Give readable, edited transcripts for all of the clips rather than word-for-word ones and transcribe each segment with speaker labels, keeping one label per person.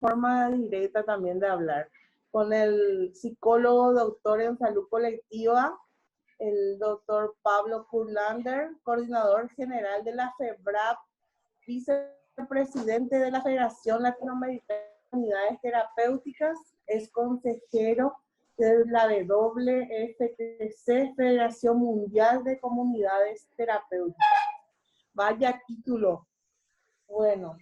Speaker 1: forma directa también de hablar con el psicólogo doctor en salud colectiva, el doctor Pablo Kurlander, coordinador general de la FEBRAP, vicepresidente de la Federación Latinoamericana de Unidades Terapéuticas, es consejero de la WFTC, Federación Mundial de Comunidades Terapéuticas. Vaya título. Bueno,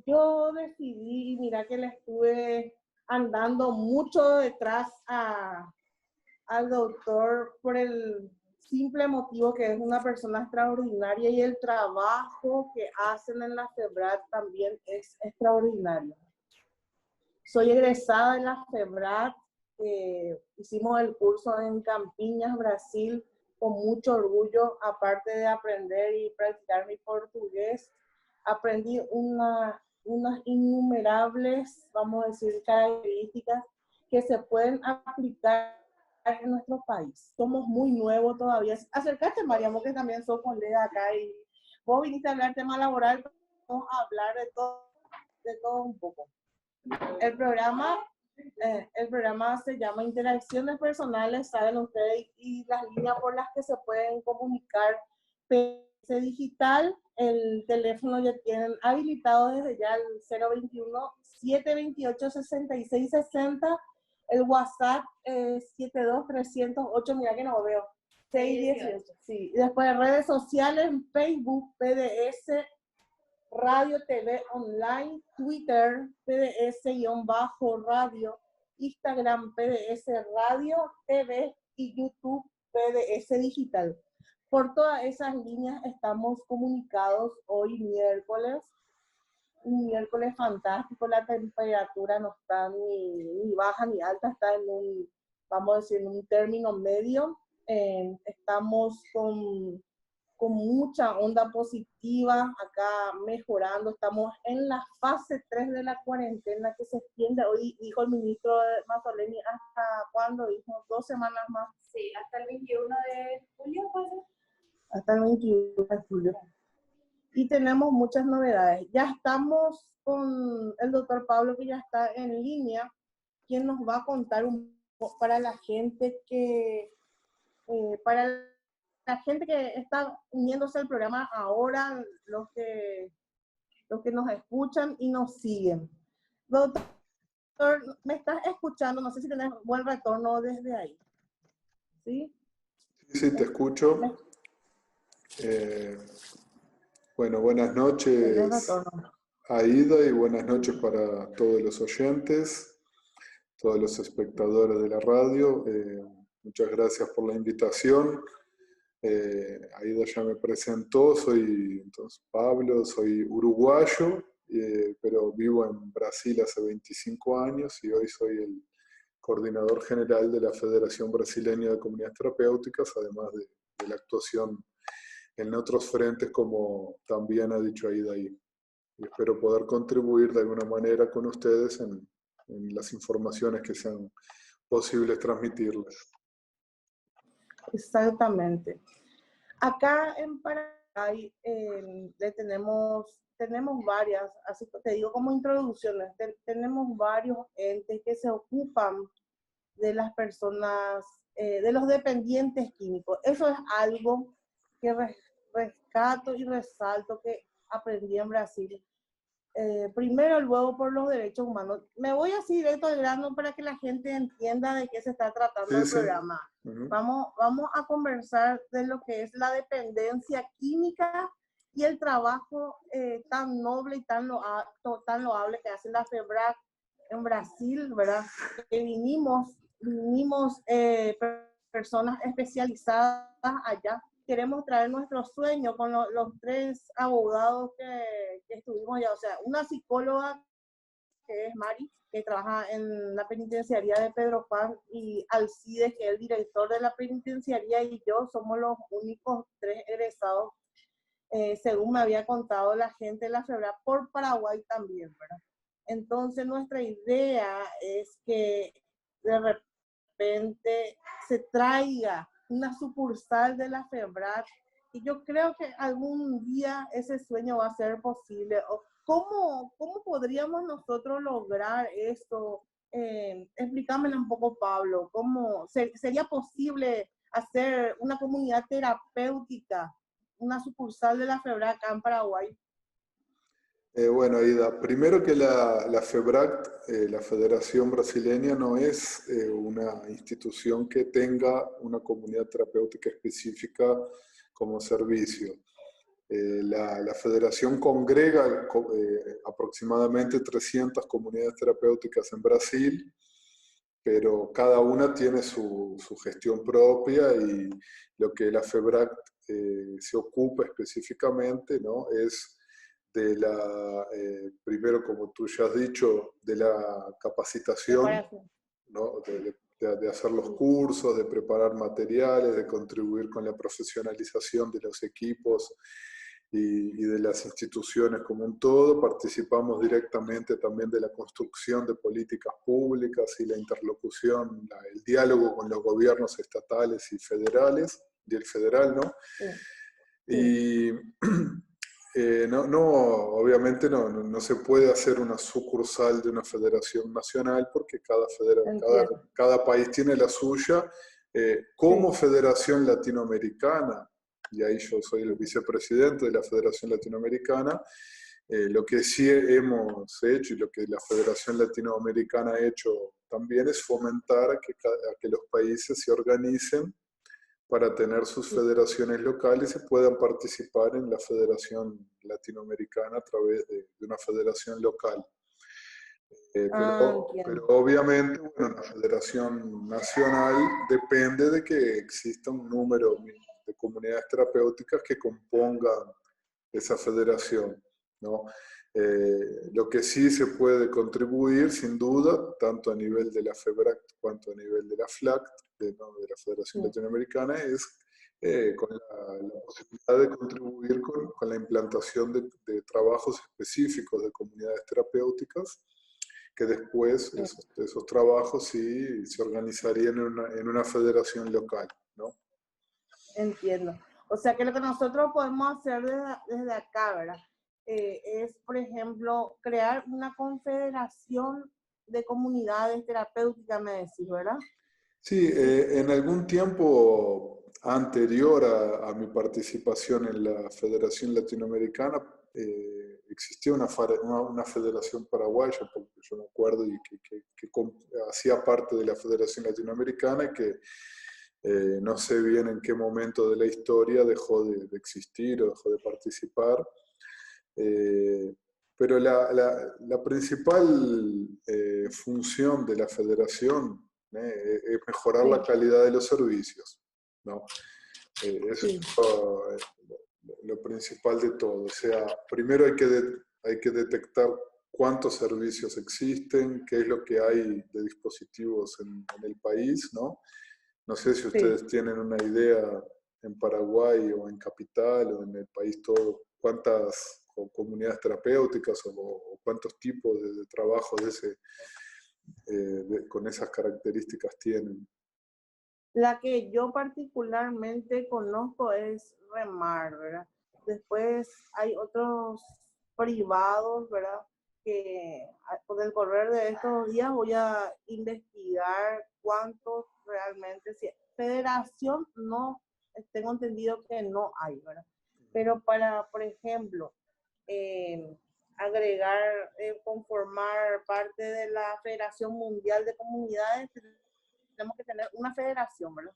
Speaker 1: yo decidí, mira que le estuve andando mucho detrás al doctor por el simple motivo que es una persona extraordinaria y el trabajo que hacen en la FEBRAT también es extraordinario. Soy egresada en la FEBRAT, hicimos el curso en Campiñas, Brasil, con mucho orgullo, aparte de aprender y practicar mi portugués. Aprendí unas innumerables, vamos a decir, características que se pueden aplicar en nuestro país. Somos muy nuevos todavía. Acércate, Mariamo, que también sos colega acá y vos viniste a hablar tema laboral, vamos a hablar de todo un poco. El programa se llama Interacciones Personales, saben ustedes, y las líneas por las que se pueden comunicar. PC Digital, el teléfono ya tienen habilitado desde ya el 021-728-6660, el WhatsApp 72308, mira que no veo, 618, sí. Y después redes sociales, Facebook, PDS, Radio TV Online, Twitter, PDS-radio, Instagram, PDS Radio TV y YouTube, PDS Digital. Por todas esas líneas estamos comunicados hoy miércoles. Un miércoles fantástico, la temperatura no está ni baja ni alta, está en un, vamos a decir, en un término medio. Estamos con mucha onda positiva acá mejorando. Estamos en la fase 3 de la cuarentena que se extiende. Hoy dijo el ministro Mazzoleni, ¿hasta cuándo? Dijo 2 semanas más.
Speaker 2: Sí, hasta el 21 de julio, ¿puede ser?
Speaker 1: Hasta el 21 de julio. Y tenemos muchas novedades. Ya estamos con el doctor Pablo, que ya está en línea, quien nos va a contar un poco para la gente que está uniéndose al programa ahora, los que nos escuchan y nos siguen. Doctor, ¿me estás escuchando? No sé si tenés buen retorno desde ahí. ¿Sí?
Speaker 3: Sí, te escucho. Bueno, buenas noches, Aida, y buenas noches para todos los oyentes, todos los espectadores de la radio. Muchas gracias por la invitación. Aida ya me presentó, soy entonces Pablo, soy uruguayo, pero vivo en Brasil hace 25 años y hoy soy el coordinador general de la Federación Brasileña de Comunidades Terapéuticas, además de la actuación en otros frentes, como también ha dicho Aida ahí. Y espero poder contribuir de alguna manera con ustedes en las informaciones que sean posibles transmitirles.
Speaker 1: Exactamente. Acá en Paraguay tenemos varias, así que te digo como introducciones, tenemos varios entes que se ocupan de las personas, de los dependientes químicos. Eso es algo que rescato y resalto que aprendí en Brasil. Primero, luego por los derechos humanos. Me voy así directo al grano para que la gente entienda de qué se está tratando el programa. Vamos a conversar de lo que es la dependencia química y el trabajo tan noble y tan loable que hace la FEBRAC en Brasil, ¿verdad? Que vinimos personas especializadas allá. Queremos traer nuestro sueño con los 3 abogados que estuvimos allá. O sea, una psicóloga que es Mari, que trabaja en la penitenciaría de Pedro Juan, y Alcides, que es el director de la penitenciaría, y yo somos los únicos 3 egresados, según me había contado la gente de la FEBRAC, por Paraguay también, ¿verdad? Entonces nuestra idea es que de repente se traiga una sucursal de la FEBRAC, y yo creo que algún día ese sueño va a ser posible, ¿Cómo podríamos nosotros lograr esto? Explícamelo un poco, Pablo. ¿Cómo sería posible hacer una comunidad terapéutica, una sucursal de la FEBRAC acá en Paraguay?
Speaker 3: Bueno, Aida, primero que la FEBRAC, la Federación Brasileña, no es una institución que tenga una comunidad terapéutica específica como servicio. La federación congrega aproximadamente 300 comunidades terapéuticas en Brasil, pero cada una tiene su gestión propia y lo que la FEBRAC se ocupa específicamente, ¿no? Es primero, como tú ya has dicho, de la capacitación, ¿no? De hacer los cursos, de preparar materiales, de contribuir con la profesionalización de los equipos y de las instituciones como un todo. Participamos directamente también de la construcción de políticas públicas y la interlocución, el diálogo con los gobiernos estatales y federales, y el federal, ¿no? Sí. Y obviamente no se puede hacer una sucursal de una federación nacional porque cada país tiene la suya. Como Federación Latinoamericana, y ahí yo soy el vicepresidente de la Federación Latinoamericana, lo que sí hemos hecho y lo que la Federación Latinoamericana ha hecho también es fomentar a que los países se organicen para tener sus federaciones locales y puedan participar en la Federación Latinoamericana a través de una federación local. Pero obviamente, bueno, la Federación Nacional depende de que exista un número de comunidades terapéuticas que compongan esa federación, ¿no? Lo que sí se puede contribuir, sin duda, tanto a nivel de la FEBRAC cuanto a nivel de la FLAC, de la Federación Latinoamericana, es con la posibilidad de contribuir con la implantación de trabajos específicos de comunidades terapéuticas, que después esos trabajos sí se organizarían en una federación local, ¿no?
Speaker 1: Entiendo. O sea que lo que nosotros podemos hacer desde acá, ¿verdad? Es, por ejemplo, crear una confederación de comunidades terapéuticas, me decís, ¿verdad?
Speaker 3: Sí, en algún tiempo anterior a mi participación en la Federación Latinoamericana, existía una federación paraguaya, porque yo me acuerdo, y que hacía parte de la Federación Latinoamericana y que no sé bien en qué momento de la historia dejó de existir o dejó de participar. Pero la principal función de la federación es mejorar la calidad de los servicios, ¿no? Eso es lo principal de todo. O sea, primero hay que detectar cuántos servicios existen, qué es lo que hay de dispositivos en el país, ¿no? No sé si ustedes tienen una idea en Paraguay o en Capital o en el país todo, cuántas comunidades terapéuticas o cuántos tipos de trabajos con esas características tienen.
Speaker 1: La que yo particularmente conozco es Remar, ¿verdad? Después hay otros privados, ¿verdad? Que con el correr de estos días voy a investigar cuántos realmente. Si federación no, tengo entendido que no hay, ¿verdad? Pero para, por ejemplo, agregar, conformar parte de la Federación Mundial de Comunidades, tenemos que tener una federación, ¿verdad?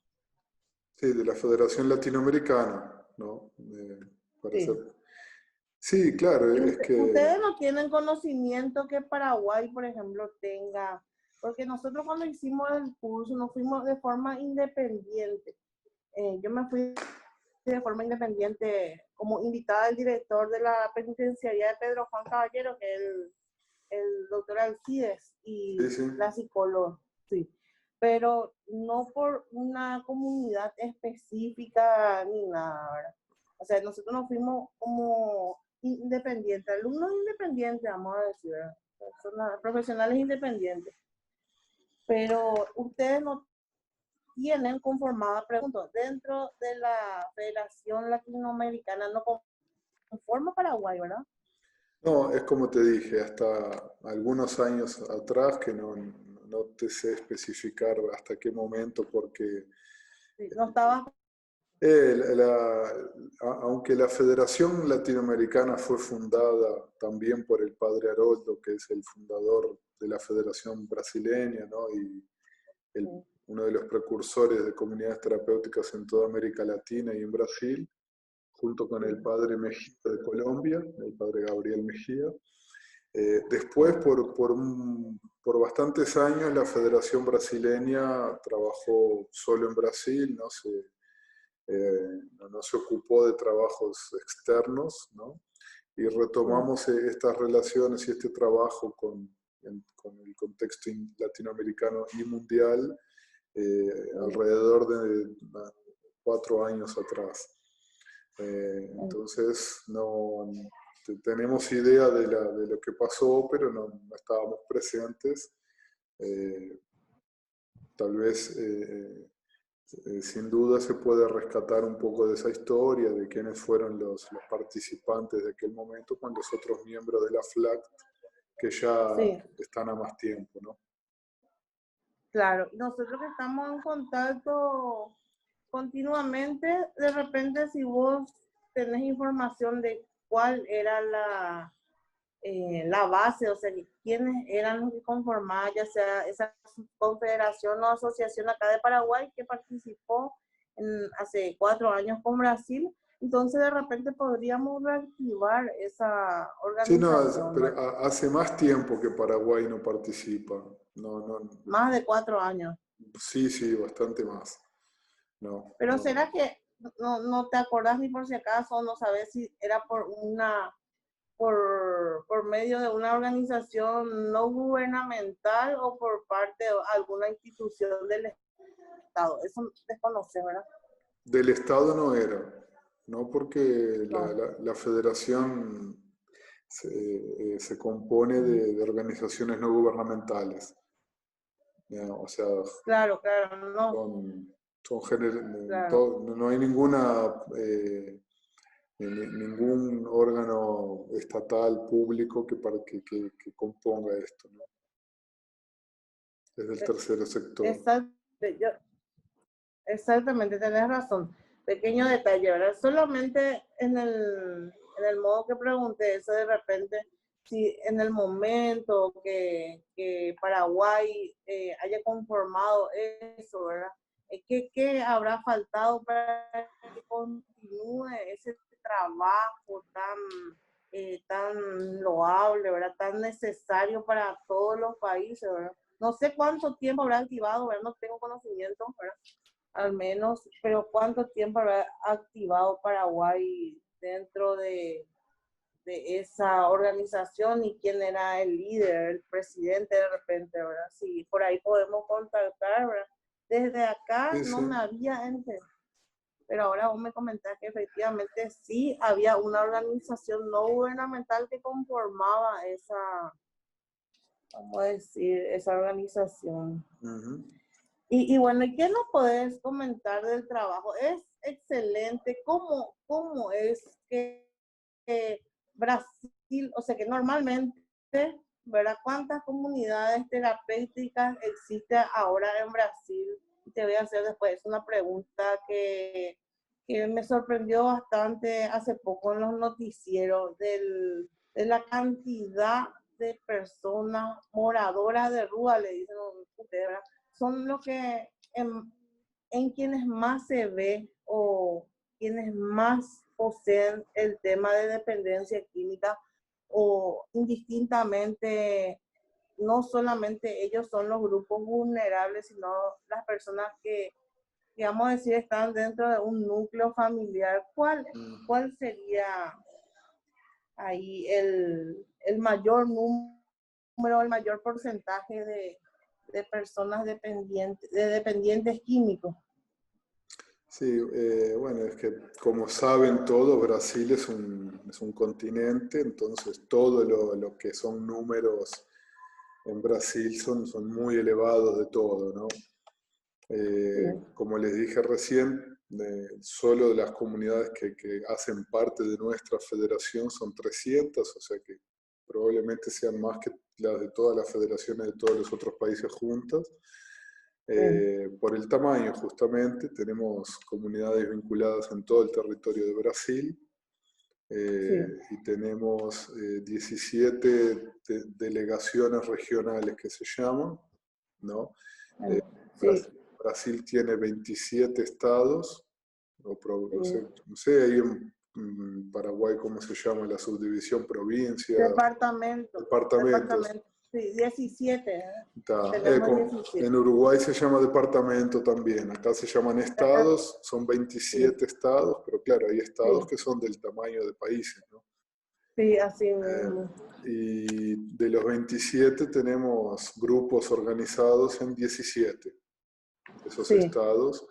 Speaker 3: Sí, de la Federación Latinoamericana, ¿no? Sí, claro, es que...
Speaker 1: Ustedes no tienen conocimiento que Paraguay, por ejemplo, tenga, porque nosotros cuando hicimos el curso nos fuimos de forma independiente. Yo me fui de forma independiente como invitada del director de la penitenciaría de Pedro Juan Caballero, que es el doctor Alcides, y la psicóloga, sí. Pero no por una comunidad específica ni nada, ¿verdad? O sea, nosotros nos fuimos como independientes, alumnos independientes, vamos a decir, ¿verdad? Personas, profesionales independientes. Pero ustedes no tienen conformada, pregunto, dentro de la Federación Latinoamericana no conforma Paraguay, ¿verdad?
Speaker 3: No, es como te dije, hasta algunos años atrás que no te sé especificar hasta qué momento, porque
Speaker 1: Sí, no estaba.
Speaker 3: eh, la- la- aunque la Federación Latinoamericana fue fundada también por el padre Haroldo, que es el fundador de la Federación Brasileña, ¿no? Y uno de los precursores de comunidades terapéuticas en toda América Latina y en Brasil, junto con el padre Mejía de Colombia, el padre Gabriel Mejía. Después, por bastantes años, la Federación Brasileña trabajó solo en Brasil, no se ocupó de trabajos externos, ¿no? Y retomamos estas relaciones y este trabajo con el contexto latinoamericano y mundial alrededor de 4 años atrás. Entonces, no tenemos idea de lo que pasó, pero no estábamos presentes. Tal vez, sin duda, se puede rescatar un poco de esa historia, de quiénes fueron los participantes de aquel momento, con los otros miembros de la FLAC, que ya
Speaker 1: Sí,
Speaker 3: están a más tiempo, ¿no?
Speaker 1: claro. Nosotros que estamos en contacto continuamente, de repente si vos tenés información de cuál era la base, o sea, quiénes eran los que conformaban, ya sea esa confederación o asociación acá de Paraguay que participó hace 4 años con Brasil, entonces de repente podríamos reactivar esa
Speaker 3: Sí, no,
Speaker 1: organización,
Speaker 3: pero
Speaker 1: ¿verdad?
Speaker 3: hace más tiempo que Paraguay no participa.
Speaker 1: Más de 4 años.
Speaker 3: Sí, sí, bastante más. No,
Speaker 1: Pero
Speaker 3: no.
Speaker 1: ¿será que no te acordás ni por si acaso, no sabes si era por medio de una organización no gubernamental o por parte de alguna institución del Estado? Eso desconoce, ¿verdad?
Speaker 3: Del Estado no era, ¿no? Porque
Speaker 1: No.
Speaker 3: la federación se compone de organizaciones no gubernamentales. ¿No? O sea,
Speaker 1: Claro, claro, no,
Speaker 3: son,
Speaker 1: claro.
Speaker 3: no hay ningún órgano estatal, público que componga esto, ¿no? Es del tercer sector.
Speaker 1: Exacto, exactamente, tenés razón. Pequeño detalle, ¿verdad? Solamente en el modo que pregunté eso de repente, si en el momento que Paraguay haya conformado eso, ¿verdad? ¿Qué habrá faltado para que continúe ese trabajo tan loable, ¿verdad? Tan necesario para todos los países, ¿verdad? No sé cuánto tiempo habrá activado, ¿verdad? No tengo conocimiento, ¿verdad? Al menos, pero ¿cuánto tiempo habrá activado Paraguay dentro de esa organización y quién era el líder, el presidente de repente, ¿verdad? Sí, por ahí podemos contactar, ¿verdad? Desde acá
Speaker 3: Sí,
Speaker 1: no
Speaker 3: sí.
Speaker 1: me había enterado, pero ahora vos me comentás que efectivamente sí había una organización no gubernamental que conformaba esa, vamos a decir, esa organización.
Speaker 3: Ujú.
Speaker 1: Y bueno, ¿y qué nos podés comentar del trabajo? Es excelente. ¿Cómo es que Brasil, o sea, que normalmente, ¿verdad? ¿Cuántas comunidades terapéuticas existen ahora en Brasil? Y te voy a hacer después una pregunta que me sorprendió bastante hace poco en los noticieros de la cantidad de personas moradoras de rúa, le dicen ustedes, ¿verdad? Son los que en quienes más se ve o quienes más poseen el tema de dependencia química o indistintamente, no solamente ellos son los grupos vulnerables, sino las personas que vamos a decir, están dentro de un núcleo familiar. ¿Cuál sería ahí el mayor número, el mayor porcentaje de personas dependientes químicos?
Speaker 3: Sí, bueno, es que como saben todos, Brasil es un continente, entonces todo lo que son números en Brasil son muy elevados de todo, ¿no?
Speaker 1: Sí,
Speaker 3: Como les dije recién, solo de las comunidades que hacen parte de nuestra federación son 300, o sea que probablemente sean más que las de todas las federaciones de todos los otros países juntas. Por el tamaño, justamente, tenemos comunidades vinculadas en todo el territorio de Brasil. Y tenemos 17 delegaciones regionales que se llaman, ¿no? Brasil tiene 27 estados, no sé ahí en Paraguay cómo se llama la subdivisión, provincia. Departamentos.
Speaker 1: Sí, 17.
Speaker 3: En Uruguay se llama departamento también, acá se llaman estados, son 27 estados, pero claro, hay estados que son del tamaño de países, ¿no?
Speaker 1: Sí, así mismo.
Speaker 3: Y de los 27 tenemos grupos organizados en 17, esos estados,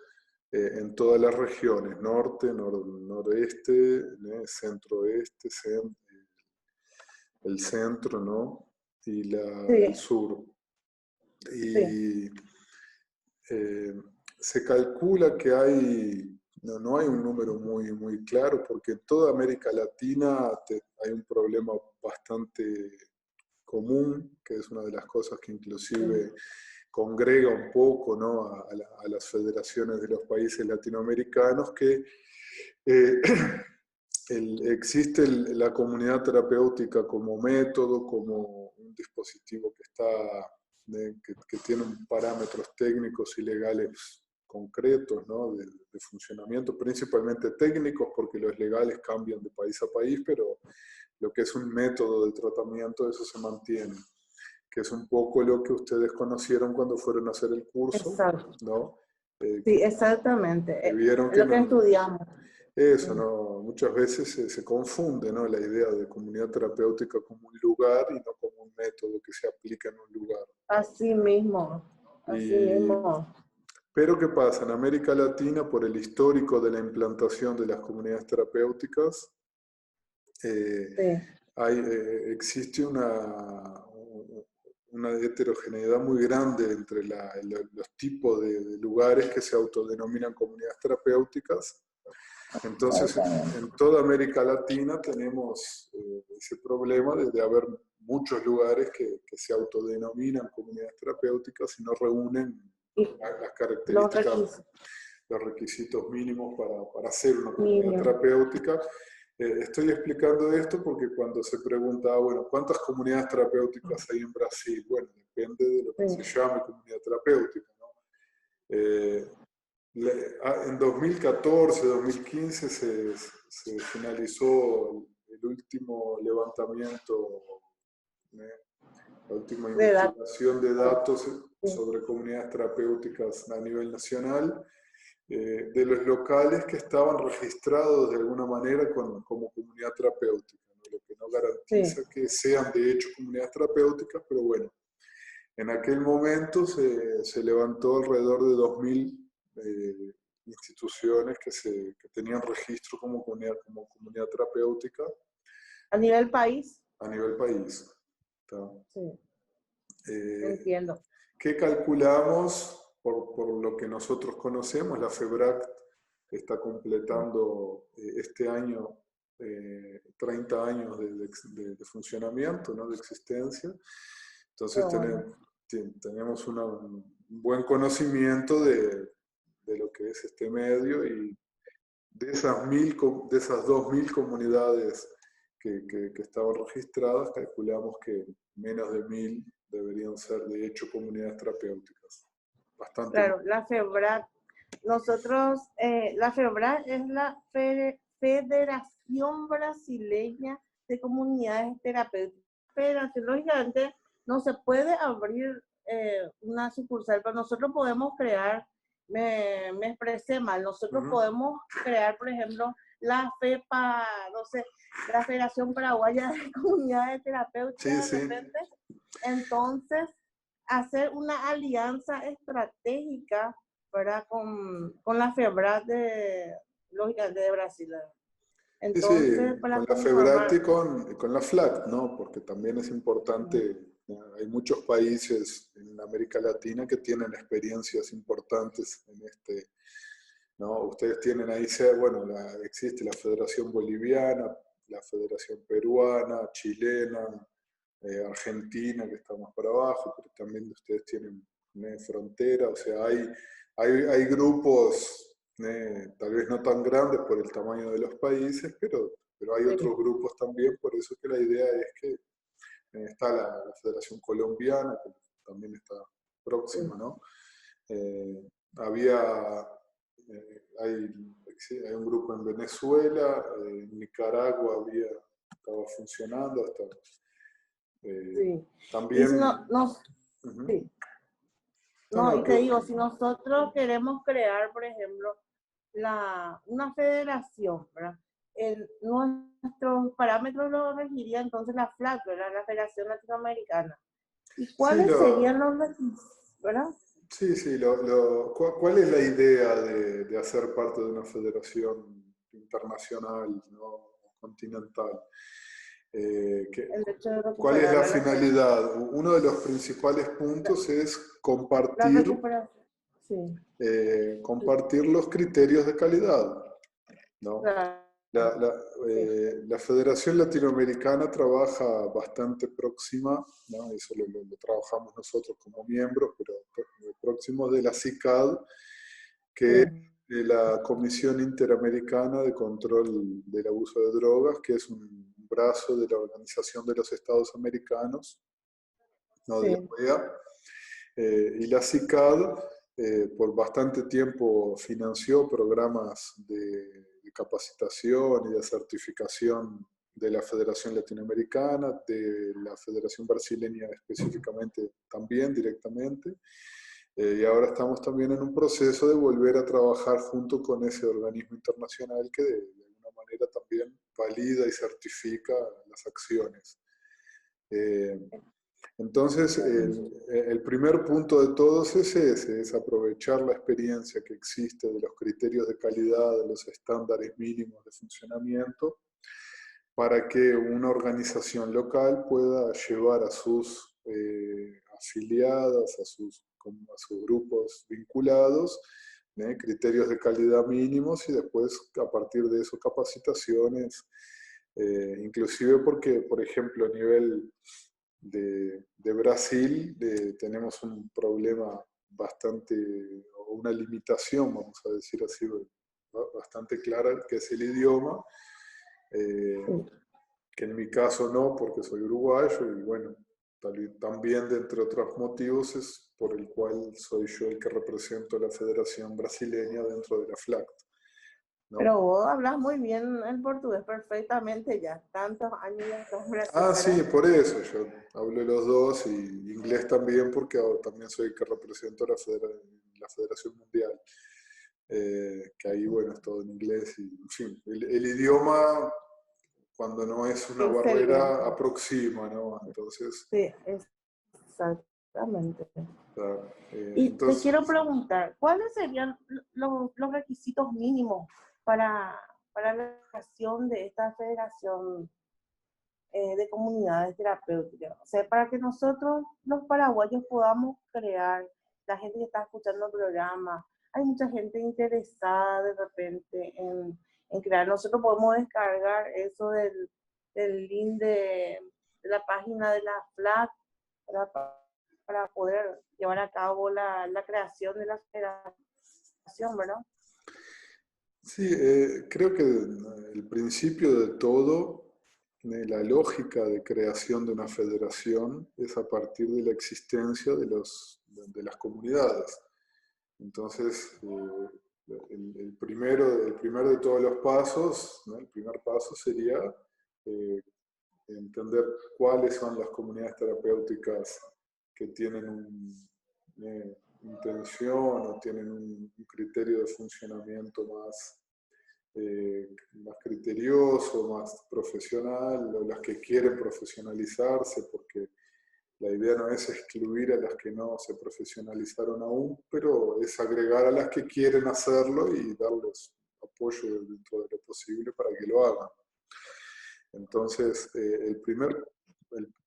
Speaker 3: en todas las regiones, norte, nordeste, centro-oeste, el centro, ¿no? Y el sur. Y se calcula que no hay un número muy claro, porque en toda América Latina hay un problema bastante común, que es una de las cosas que inclusive congrega un poco, ¿no? a las federaciones de los países latinoamericanos, que existe la comunidad terapéutica como método, como un dispositivo que tiene parámetros técnicos y legales concretos, ¿no? de funcionamiento, principalmente técnicos, porque los legales cambian de país a país, pero lo que es un método de tratamiento, eso se mantiene, que es un poco lo que ustedes conocieron cuando fueron a hacer el curso. Exacto. ¿No?
Speaker 1: Sí, exactamente.
Speaker 3: Vieron que
Speaker 1: lo que estudiamos.
Speaker 3: Eso, ¿no? Muchas veces se confunde, ¿no? La idea de comunidad terapéutica como un lugar y no como un método que se aplica en un lugar.
Speaker 1: Así mismo.
Speaker 3: Pero ¿qué pasa? En América Latina, por el histórico de la implantación de las comunidades terapéuticas, existe una heterogeneidad muy grande entre los tipos de lugares que se autodenominan comunidades terapéuticas. Entonces, en toda América Latina tenemos ese problema de haber muchos lugares que se autodenominan comunidades terapéuticas y no reúnen las características, los requisitos mínimos para hacer una comunidad terapéutica. Estoy explicando esto porque cuando se pregunta, bueno, ¿cuántas comunidades terapéuticas hay en Brasil? Bueno, depende de lo que se llame comunidad terapéutica, ¿no? En 2014, 2015 se finalizó el último levantamiento, la última investigación de datos sobre comunidades terapéuticas a nivel nacional, de los locales que estaban registrados de alguna manera como comunidad terapéutica, ¿no? Lo que no garantiza que sean de hecho comunidades terapéuticas, pero bueno, en aquel momento se levantó alrededor de 2000 instituciones que tenían registro como comunidad terapéutica.
Speaker 1: ¿A nivel país?
Speaker 3: A nivel país.
Speaker 1: Sí. Entiendo.
Speaker 3: ¿Qué calculamos? Por lo que nosotros conocemos, la FEBRAC está completando este año 30 años de funcionamiento, ¿no? De existencia. Entonces tenemos un buen conocimiento de lo que es este medio, y de esas 2000 comunidades que estaban registradas, calculamos que menos de 1000 deberían ser de hecho comunidades terapéuticas. Bastante.
Speaker 1: Claro, la FEBRAC. Nosotros, la FEBRAC es la Federación Brasileña de Comunidades Terapéuticas. Federación, lógicamente, no se puede abrir una sucursal, pero nosotros podemos crear, me expresé mal, nosotros podemos crear, por ejemplo, la FEPA, no sé, la Federación Paraguaya de Comunidades Terapéuticas, de repente. Entonces, hacer una alianza estratégica, ¿verdad? con la FEBRAC de Brasil. Entonces,
Speaker 3: con la FEBRAC y con la FLAC, ¿no? Porque también es importante, hay muchos países en América Latina que tienen experiencias importantes en este, ¿no? Ustedes tienen ahí, bueno, existe la Federación Boliviana, la Federación Peruana, Chilena, Argentina, que está más para abajo, pero también ustedes tienen frontera, o sea, hay grupos, tal vez no tan grandes por el tamaño de los países, pero hay otros grupos también, por eso que la idea es que está la Federación Colombiana, que también está próxima, ¿no? Hay un grupo en Venezuela, en Nicaragua estaba funcionando hasta
Speaker 1: Sí.
Speaker 3: también.
Speaker 1: Y si no,
Speaker 3: Uh-huh.
Speaker 1: sí.
Speaker 3: No,
Speaker 1: Y te digo, si nosotros queremos crear, por ejemplo, una federación, ¿verdad? Nuestros parámetros lo regiría entonces la FLAC, ¿verdad? La Federación Latinoamericana. ¿Y cuáles serían los requisitos, verdad?
Speaker 3: Sí, ¿cuál es la idea de hacer parte de una federación internacional, ¿no? Continental? ¿Cuál es la finalidad? Uno de los principales puntos es compartir, compartir los criterios de calidad, ¿no?
Speaker 1: Claro.
Speaker 3: La Federación Latinoamericana trabaja bastante próxima, ¿no? Eso lo trabajamos nosotros como miembros, pero próximos de la CICAD, que es la Comisión Interamericana de Control del Abuso de Drogas, que es un brazo de la Organización de los Estados Americanos, ¿no? De la OEA. Y la CICAD por bastante tiempo financió programas de capacitación y de certificación de la Federación Latinoamericana, de la Federación Brasileña específicamente también directamente, y ahora estamos también en un proceso de volver a trabajar junto con ese organismo internacional que de alguna manera también valida y certifica las acciones. Entonces, el primer punto de todos es ese, es aprovechar la experiencia que existe de los criterios de calidad, de los estándares mínimos de funcionamiento, para que una organización local pueda llevar a sus afiliadas, a sus grupos vinculados, criterios de calidad mínimos y después a partir de eso capacitaciones, inclusive porque, por ejemplo, a nivel de Brasil tenemos un problema bastante, o una limitación, vamos a decir así, bastante clara, que es el idioma, que en mi caso no, porque soy uruguayo, y bueno, también de entre otros motivos es por el cual soy yo el que represento a la Federación Brasileña dentro de la FLACT, ¿no?
Speaker 1: Pero vos hablas muy bien el portugués perfectamente ya, tantos años ya estás en Brasil.
Speaker 3: Ah, sí, por eso, yo hablo los dos y inglés también porque también soy el que represento la Federación Mundial, que ahí, bueno, es todo en inglés y, en fin, el idioma, cuando no es una barrera, aproxima, ¿no? Entonces...
Speaker 1: Sí, exactamente. Y
Speaker 3: entonces,
Speaker 1: te quiero preguntar, ¿cuáles serían los requisitos mínimos para la creación de esta federación de comunidades terapéuticas? O sea, para que nosotros, los paraguayos, podamos crear, la gente que está escuchando el programa, hay mucha gente interesada de repente en crear. Nosotros podemos descargar eso del link de la página de la FLAC para poder llevar a cabo la creación de la federación, ¿verdad?
Speaker 3: sí, creo que el principio de todo, la lógica de creación de una federación es a partir de la existencia de las comunidades. Entonces, el primero de todos los pasos, ¿no? El primer paso sería entender cuáles son las comunidades terapéuticas que tienen una intención o tienen un criterio de funcionamiento más criterioso, más profesional, o las que quieren profesionalizarse, porque la idea no es excluir a las que no se profesionalizaron aún, pero es agregar a las que quieren hacerlo y darles apoyo dentro de lo posible para que lo hagan. Entonces,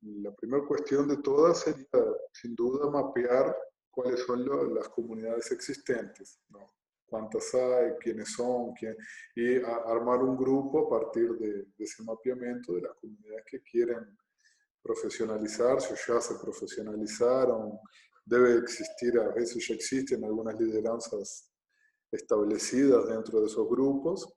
Speaker 3: la primera cuestión de todas sería, sin duda, mapear cuáles son las comunidades existentes, ¿no? Cuántas hay, quiénes son, y armar un grupo a partir de ese mapeamiento de las comunidades que quieren profesionalizarse, ya se profesionalizaron, debe existir, a veces ya existen algunas lideranzas establecidas dentro de esos grupos,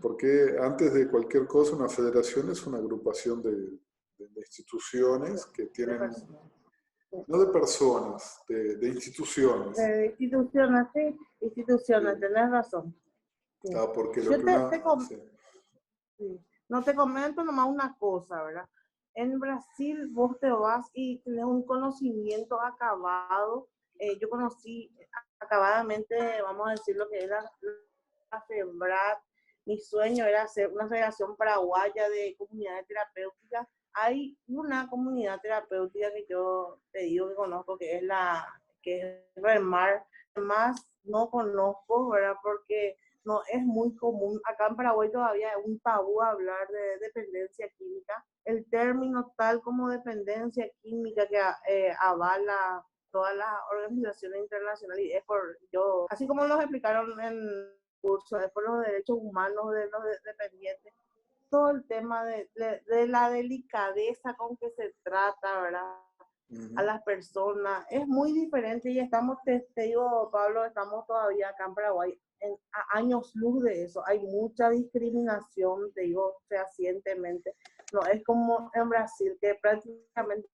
Speaker 3: porque antes de cualquier cosa una federación es una agrupación de instituciones que tienen, no de personas, de instituciones.
Speaker 1: De instituciones, sí, instituciones, tenés razón. Sí.
Speaker 3: Porque
Speaker 1: Yo
Speaker 3: sí.
Speaker 1: Sí. No, te comento nomás una cosa, ¿verdad? En Brasil vos te vas y tenés un conocimiento acabado. Yo conocí acabadamente, vamos a decir, lo que es la FEBRAT. Mi sueño era hacer una federación paraguaya de comunidades terapéuticas. Hay una comunidad terapéutica que yo te digo que conozco, que es Remar. Más no conozco, ¿verdad? Porque no es muy común. Acá en Paraguay todavía es un tabú hablar de dependencia química. El término tal como dependencia química que avala todas las organizaciones internacionales, es así como nos explicaron en el curso, es por los derechos humanos de los dependientes. Todo el tema de la delicadeza con que se trata, ¿verdad? A las personas, es muy diferente y estamos, te digo, Pablo, estamos todavía acá en Paraguay a años luz de eso. Hay mucha discriminación, te digo fehacientemente. No es como en Brasil, que prácticamente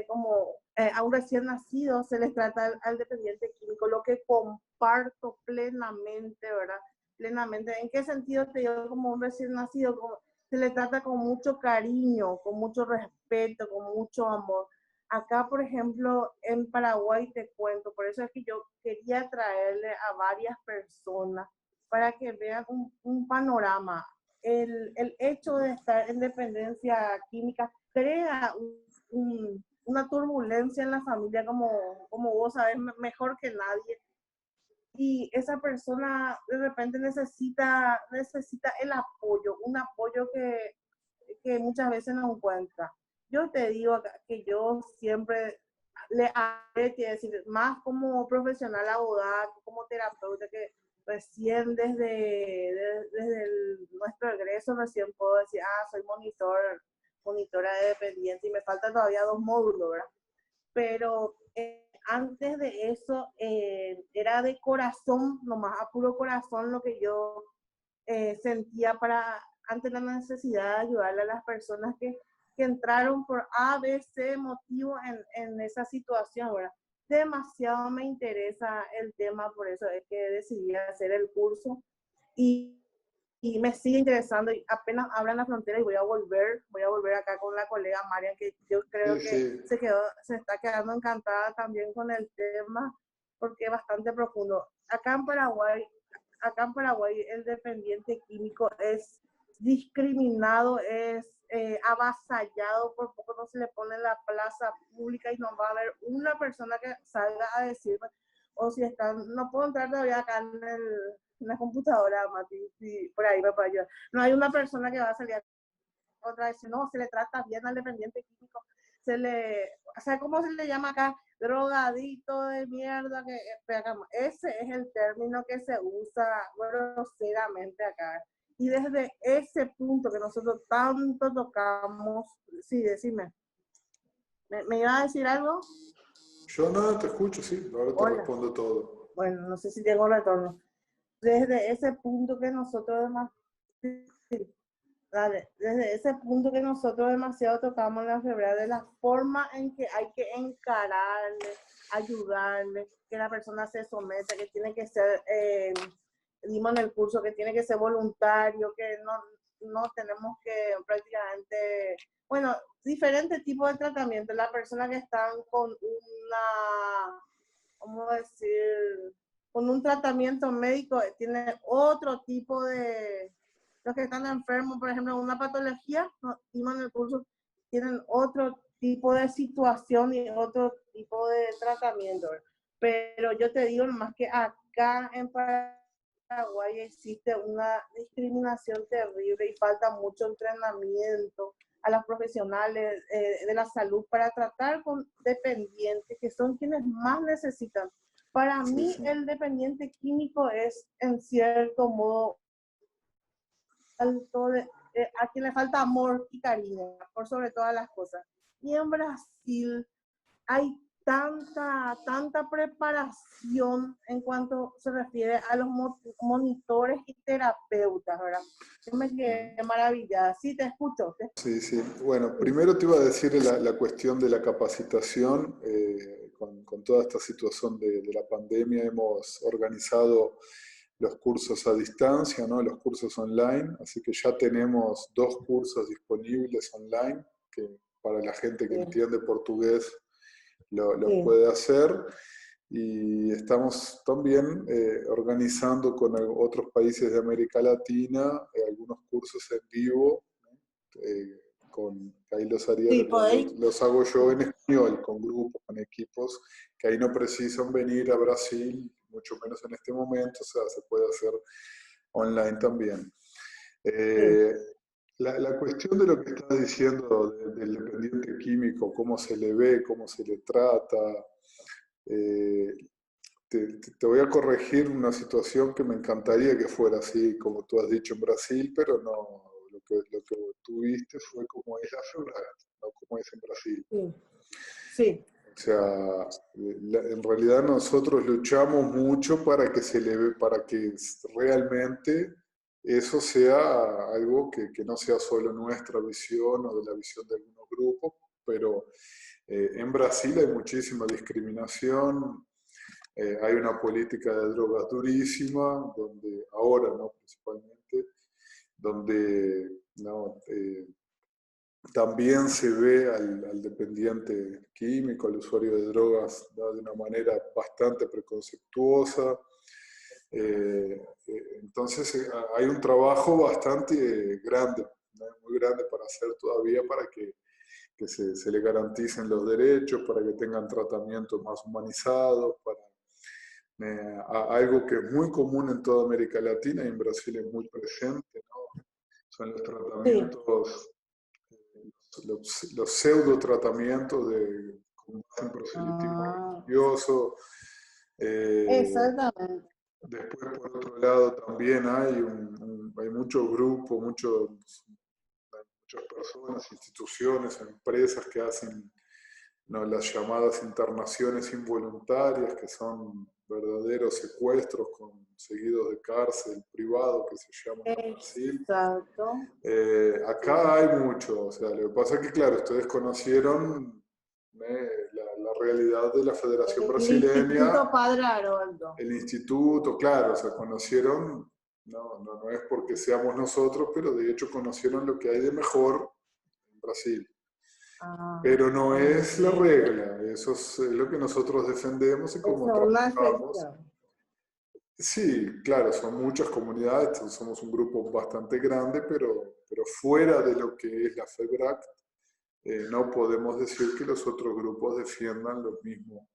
Speaker 1: como a un recién nacido se les trata al dependiente químico, lo que comparto plenamente, ¿verdad? Plenamente. ¿En qué sentido te digo como un recién nacido? Como, se le trata con mucho cariño, con mucho respeto, con mucho amor. Acá, por ejemplo, en Paraguay te cuento, por eso es que yo quería traerle a varias personas para que vean un panorama. El hecho de estar en dependencia química crea una turbulencia en la familia, como vos sabes mejor que nadie. Y esa persona de repente necesita el apoyo, un apoyo que muchas veces no encuentra. Yo te digo que yo siempre le haré que decir, más como profesional abogada, como terapeuta, que recién desde nuestro egreso recién puedo decir, soy monitora de dependiente y me faltan todavía 2 módulos, ¿verdad? Pero antes de eso era de corazón, nomás a puro corazón lo que yo sentía ante la necesidad de ayudarle a las personas que entraron por A, B, C motivo en esa situación, ¿verdad? Demasiado me interesa el tema, por eso es que decidí hacer el curso y me sigue interesando y apenas abran la frontera y voy a volver acá con la colega Marian, que yo creo que se está quedando encantada también con el tema porque es bastante profundo. Acá en Paraguay el dependiente químico es discriminado, es avasallado, por poco no se le pone en la plaza pública y no va a haber una persona que salga a decirme, o si están, no puedo entrar todavía acá en la computadora, Mati, si por ahí me puede ayudar. No hay una persona que va a salir a otra vez, no, se le trata bien al dependiente químico, o sea, ¿cómo se le llama acá? Drogadito de mierda, ese es el término que se usa groseramente acá. Y desde ese punto que nosotros tanto tocamos, sí, decime, ¿me iba a decir algo?
Speaker 3: Yo nada, te escucho, sí, ahora te respondo todo.
Speaker 1: Bueno, no sé si tengo retorno. Desde ese punto que nosotros demasiado tocamos la fibra de la forma en que hay que encararle, ayudarle, que la persona se someta, que tiene que ser, dimos en el curso, que tiene que ser voluntario, que no tenemos que prácticamente, bueno, diferentes tipos de tratamiento. Las personas que están con ¿cómo decir? Con un tratamiento médico tiene otro tipo de, los que están enfermos, por ejemplo, una patología, dimos en el curso, tienen otro tipo de situación y otro tipo de tratamiento. Pero yo te digo más que acá en Paraguay existe una discriminación terrible y falta mucho entrenamiento a los profesionales de la salud para tratar con dependientes, que son quienes más necesitan. Para mí, el dependiente químico es, en cierto modo, a quien le falta amor y cariño, por sobre todas las cosas. Y en Brasil hay tanta preparación en cuanto se refiere a los monitores y terapeutas, ¿verdad? Yo me quedé maravillada. Sí, te escucho.
Speaker 3: Sí, sí. Bueno, primero te iba a decir la cuestión de la capacitación. Con toda esta situación de la pandemia hemos organizado los cursos a distancia, ¿no? Los cursos online, así que ya tenemos 2 cursos disponibles online, que para la gente que entiende portugués lo puede hacer. Y estamos también organizando con otros países de América Latina algunos cursos en vivo, ahí los hago yo en español, con grupos, con equipos, que ahí no precisan venir a Brasil, mucho menos en este momento, o sea, se puede hacer online también. La cuestión de lo que estás diciendo del dependiente químico, cómo se le ve, cómo se le trata, te voy a corregir una situación que me encantaría que fuera así, como tú has dicho en Brasil, pero no, lo que tú viste fue como es la FEBRAC, no como es en Brasil.
Speaker 1: Sí.
Speaker 3: O sea, en realidad nosotros luchamos mucho para que para que realmente eso sea algo que no sea solo nuestra visión o de la visión de algunos grupos, pero en Brasil hay muchísima discriminación. Hay una política de drogas durísima, donde ahora, ¿no? Principalmente, donde ¿no? También se ve al dependiente químico, al usuario de drogas, ¿no? De una manera bastante preconceptuosa. Entonces hay un trabajo bastante grande, ¿no? Muy grande para hacer todavía para que se le garanticen los derechos, para que tengan tratamientos más humanizados, para algo que es muy común en toda América Latina y en Brasil es muy presente, ¿no? Son los tratamientos, los pseudo tratamientos con proselitismo religioso.
Speaker 1: Exactamente.
Speaker 3: Después, por otro lado, también hay muchos grupos, muchas personas, instituciones, empresas que hacen, ¿no? Las llamadas internaciones involuntarias, que son verdaderos secuestros seguidos de cárcel privado, que se llama en Brasil.
Speaker 1: Exacto.
Speaker 3: Acá hay mucho, o sea, lo que pasa es que, claro, ustedes conocieron la realidad de la Federación Brasileña.
Speaker 1: El Instituto Padre Haroldo.
Speaker 3: El instituto, claro, o sea, conocieron, no es porque seamos nosotros, pero de hecho conocieron lo que hay de mejor en Brasil. Pero no es la regla, eso es lo que nosotros defendemos y como trabajamos. Sí, claro, son muchas comunidades, somos un grupo bastante grande, pero fuera de lo que es la FEBRAC, no podemos decir que los otros grupos defiendan los mismos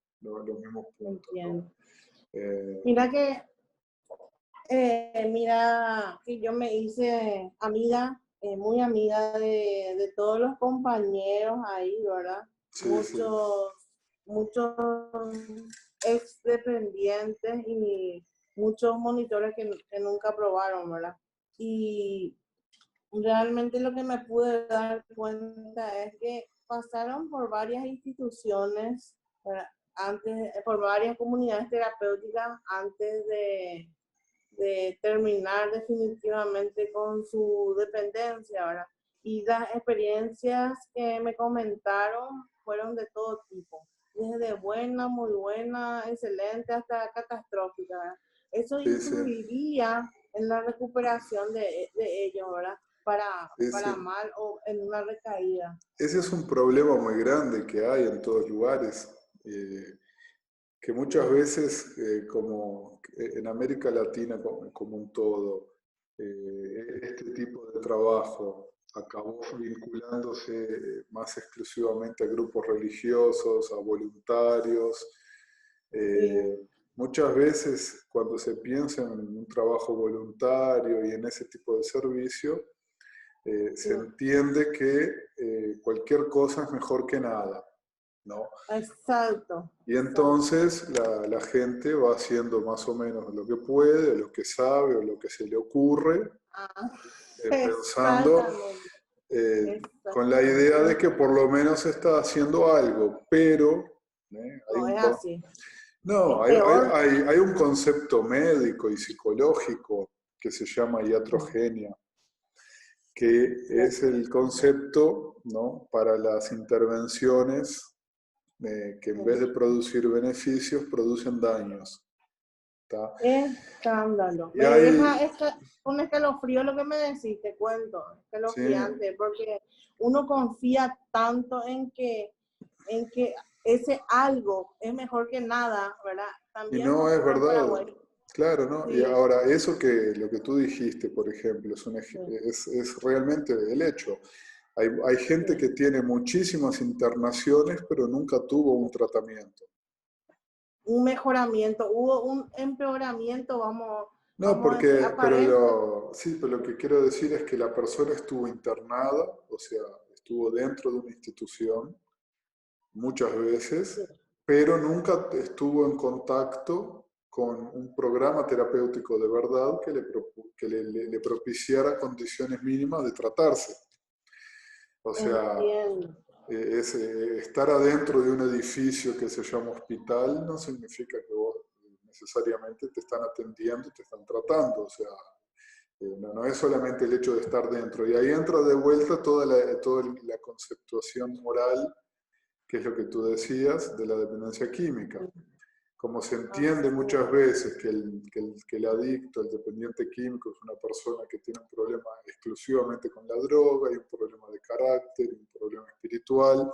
Speaker 3: puntos, ¿no?
Speaker 1: Mira que yo me hice amiga, muy amiga de todos los compañeros ahí, ¿verdad?
Speaker 3: Sí,
Speaker 1: muchos ex dependientes y muchos monitores que nunca probaron, ¿verdad? Y realmente lo que me pude dar cuenta es que pasaron por varias instituciones, ¿verdad? Por varias comunidades terapéuticas antes de terminar definitivamente con su dependencia, ¿verdad? Y las experiencias que me comentaron fueron de todo tipo, desde buena, muy buena, excelente, hasta catastrófica, ¿verdad? Eso influiría en la recuperación de ellos, ¿verdad? Para mal o en una recaída.
Speaker 3: Ese es un problema muy grande que hay en todos lugares, que muchas veces, como en América Latina como un todo, este tipo de trabajo acabó vinculándose más exclusivamente a grupos religiosos, a voluntarios. Muchas veces cuando se piensa en un trabajo voluntario y en ese tipo de servicio, se entiende que cualquier cosa es mejor que nada, ¿no?
Speaker 1: Exacto.
Speaker 3: Y entonces la gente va haciendo más o menos lo que puede, lo que sabe o lo que se le ocurre, pensando con la idea de que por lo menos está haciendo algo, pero
Speaker 1: no es así.
Speaker 3: No, hay un concepto médico y psicológico que se llama iatrogenia, que es el concepto, ¿no?, para las intervenciones que en vez de producir beneficios, producen daños. ¿Tá?
Speaker 1: Escándalo.
Speaker 3: Y
Speaker 1: Me deja un escalofrío lo que me decís, te cuento, escalofriante,
Speaker 3: sí.
Speaker 1: porque uno confía tanto en que ese algo es mejor que nada, ¿verdad?
Speaker 3: Y
Speaker 1: También
Speaker 3: no es
Speaker 1: nosotros en
Speaker 3: verdad.
Speaker 1: Paraguay.
Speaker 3: Claro, ¿no? Y
Speaker 1: Sí,
Speaker 3: ahora, lo que tú dijiste, por ejemplo, es realmente el hecho. Hay gente que tiene muchísimas internaciones, pero nunca tuvo un tratamiento.
Speaker 1: un mejoramiento, hubo un empeoramiento,
Speaker 3: No,
Speaker 1: vamos a decir, aparente.
Speaker 3: pero lo que quiero decir es que la persona estuvo internada, o sea, estuvo dentro de una institución muchas veces, pero nunca estuvo en contacto con un programa terapéutico de verdad que le propiciara condiciones mínimas de tratarse. O sea,
Speaker 1: Entiendo.
Speaker 3: estar adentro de un edificio que se llama hospital no significa que vos necesariamente te están atendiendo, te están tratando. O sea, no es solamente el hecho de estar dentro. Y ahí entra de vuelta toda la conceptuación moral, que es lo que tú decías, de la dependencia química. Como se entiende muchas veces que el adicto, el dependiente químico, es una persona que tiene un problema exclusivamente con la droga, y un problema de carácter, un problema espiritual,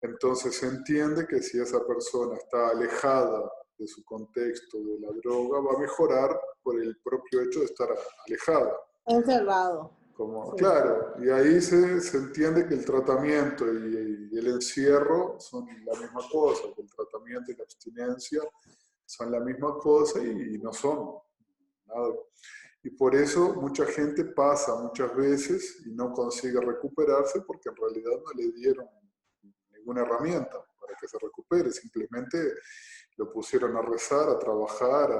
Speaker 3: entonces se entiende que si esa persona está alejada de su contexto de la droga, va a mejorar por el propio hecho de estar alejada.
Speaker 1: Encerrado. Sí.
Speaker 3: Claro, y ahí se entiende que el tratamiento y el encierro son la misma cosa, que el tratamiento y la abstinencia son la misma cosa y no son nada. Y por eso mucha gente pasa muchas veces y no consigue recuperarse porque en realidad no le dieron ninguna herramienta para que se recupere, simplemente lo pusieron a rezar, a trabajar,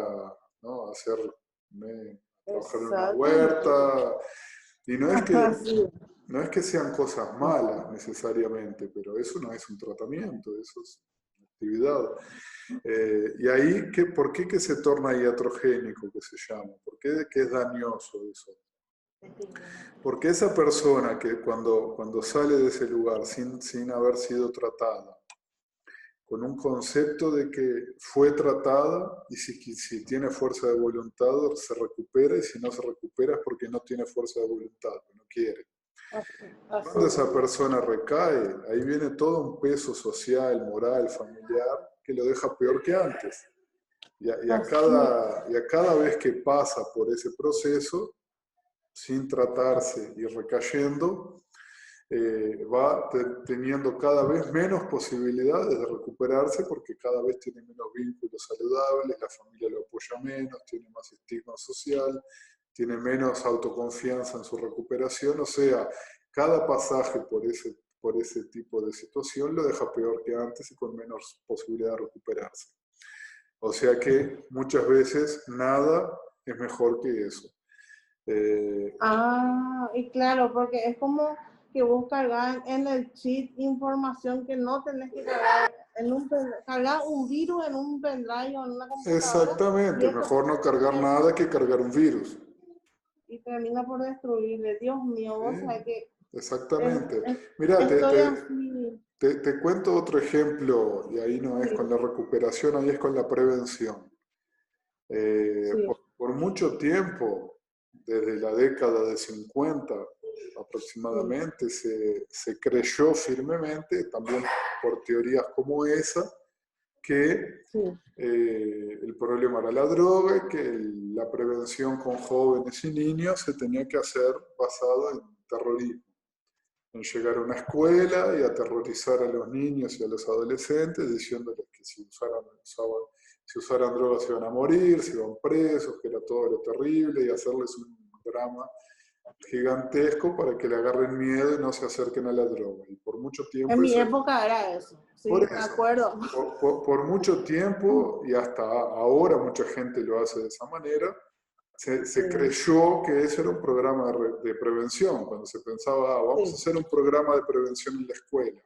Speaker 3: ¿no?, a trabajar en una huerta. Y no es que sean cosas malas necesariamente, pero eso no es un tratamiento, eso es una actividad. Y ahí, ¿por qué que se torna iatrogénico, que se llama? ¿Por qué que es dañoso eso? Porque esa persona que cuando sale de ese lugar sin haber sido tratada, con un concepto de que fue tratada y si tiene fuerza de voluntad se recupera, y si no se recupera es porque no tiene fuerza de voluntad, no quiere. Cuando esa persona recae, ahí viene todo un peso social, moral, familiar, que lo deja peor que antes. Y a cada vez que pasa por ese proceso, sin tratarse y recayendo, va teniendo cada vez menos posibilidades de recuperarse porque cada vez tiene menos vínculos saludables, la familia lo apoya menos, tiene más estigma social, tiene menos autoconfianza en su recuperación. O sea, cada pasaje por ese tipo de situación lo deja peor que antes y con menos posibilidad de recuperarse. O sea que muchas veces nada es mejor que eso.
Speaker 1: Y claro, porque es como que vos cargas en el chip información que no tenés que cargar, cargar un virus en un pendrive o en una computadora.
Speaker 3: Exactamente, mejor no cargar nada que cargar un virus.
Speaker 1: Y termina por destruirle. Dios mío, vos sabés que...
Speaker 3: Exactamente. Mira, te cuento otro ejemplo, y ahí no es con la recuperación, ahí es con la prevención. Por mucho tiempo, desde la década de 50 aproximadamente, se creyó firmemente, también por teorías como esa, que el problema era la droga y que la prevención con jóvenes y niños se tenía que hacer basado en terrorismo, en llegar a una escuela y aterrorizar a los niños y a los adolescentes diciéndoles que si usaran drogas se iban a morir, se iban presos, que era todo lo terrible, y hacerles un drama gigantesco para que le agarren miedo y no se acerquen a la droga. Y por mucho tiempo...
Speaker 1: En mi época era eso, sí, me acuerdo.
Speaker 3: Por mucho tiempo, y hasta ahora mucha gente lo hace de esa manera, se creyó que eso era un programa de prevención, cuando se pensaba, vamos a hacer un programa de prevención en la escuela.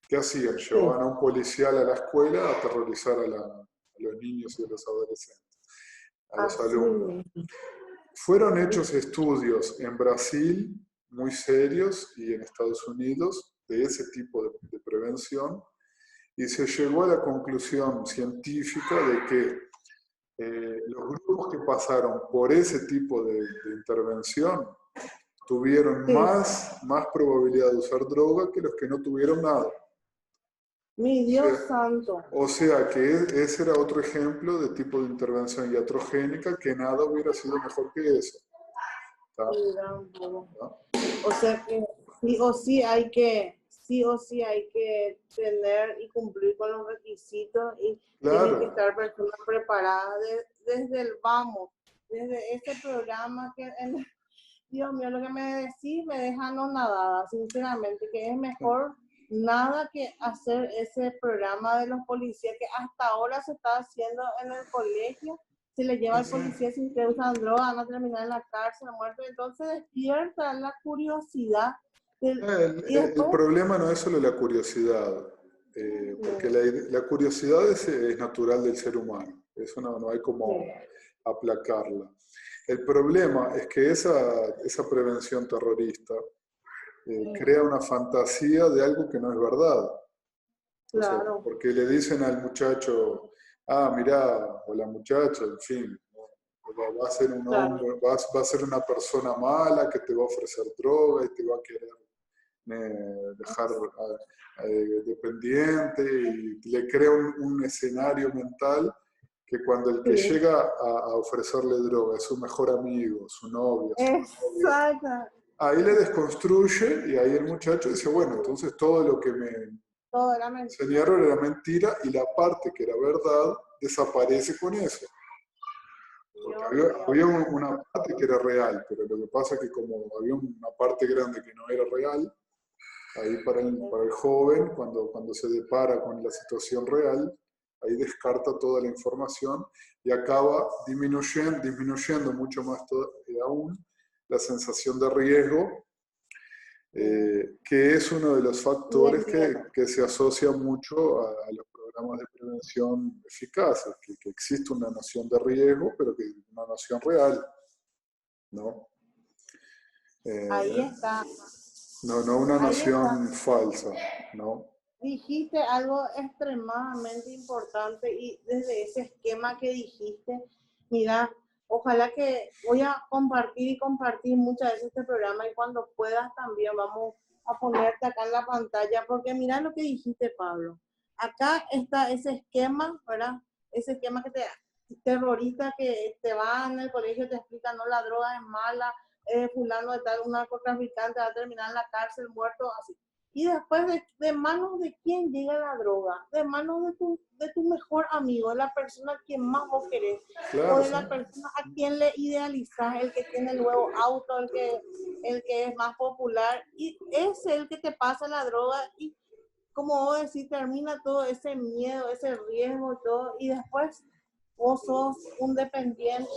Speaker 3: ¿Qué hacían? Llevaban a un policial a la escuela a aterrorizar a los niños y a los adolescentes, a los alumnos. Fueron hechos estudios en Brasil muy serios y en Estados Unidos de ese tipo de prevención, y se llegó a la conclusión científica de que los grupos que pasaron por ese tipo de intervención tuvieron más probabilidad de usar droga que los que no tuvieron nada.
Speaker 1: Mi Dios santo.
Speaker 3: O sea que ese era otro ejemplo de tipo de intervención iatrogénica, que nada hubiera sido mejor que eso.
Speaker 1: ¿No? O sea que sí o sí hay que tener y cumplir con los requisitos, y tienen que estar personas preparadas desde el vamos, desde ese programa que, Dios mío, lo que me decís me deja anonadada, sinceramente, que es mejor nada que hacer ese programa de los policías que hasta ahora se está haciendo en el colegio. Se le lleva al policía sin que usan droga, van a terminar en la cárcel, muertos. Entonces despierta la curiosidad.
Speaker 3: El problema no es solo la curiosidad, porque la curiosidad es natural del ser humano. Eso no hay como aplacarla. El problema es que esa prevención terrorista crea una fantasía de algo que no es verdad.
Speaker 1: Claro.
Speaker 3: O sea, porque le dicen al muchacho, mirá, o la muchacha, en fin, va a ser un hombre, va a ser una persona mala que te va a ofrecer droga y te va a querer dejar dependiente, y le crea un escenario mental que cuando el que llega a ofrecerle droga es su mejor amigo, su novia,
Speaker 1: exacto,
Speaker 3: ahí le desconstruye, y ahí el muchacho dice, bueno, entonces todo lo que me enseñaron era mentira, y la parte que era verdad desaparece con eso. Porque había una parte que era real, pero lo que pasa es que como había una parte grande que no era real, ahí para el joven, cuando se depara con la situación real, ahí descarta toda la información y acaba disminuyendo mucho más aún la sensación de riesgo, que es uno de los factores que se asocia mucho a los programas de prevención eficaces, que existe una noción de riesgo, pero que es una noción real, ¿no?
Speaker 1: Ahí está.
Speaker 3: No una noción falsa, ¿no?
Speaker 1: Dijiste algo extremadamente importante, y desde ese esquema que dijiste, mira, ojalá que voy a compartir muchas veces este programa, y cuando puedas también vamos a ponerte acá en la pantalla, porque mira lo que dijiste, Pablo. Acá está ese esquema, ¿verdad? Ese esquema que terrorista, que te va en el colegio, te explica, no, la droga es mala, fulano de tal, un narcotraficante va a terminar en la cárcel muerto, así. Y después, de manos de quién llega la droga, de manos de tu mejor amigo, de la persona a quien más vos querés, o de la persona a quien le idealizás, el que tiene el nuevo auto, el que es más popular, y es el que te pasa la droga, y como vos decís, termina todo ese miedo, ese riesgo y todo, y después vos sos un dependiente,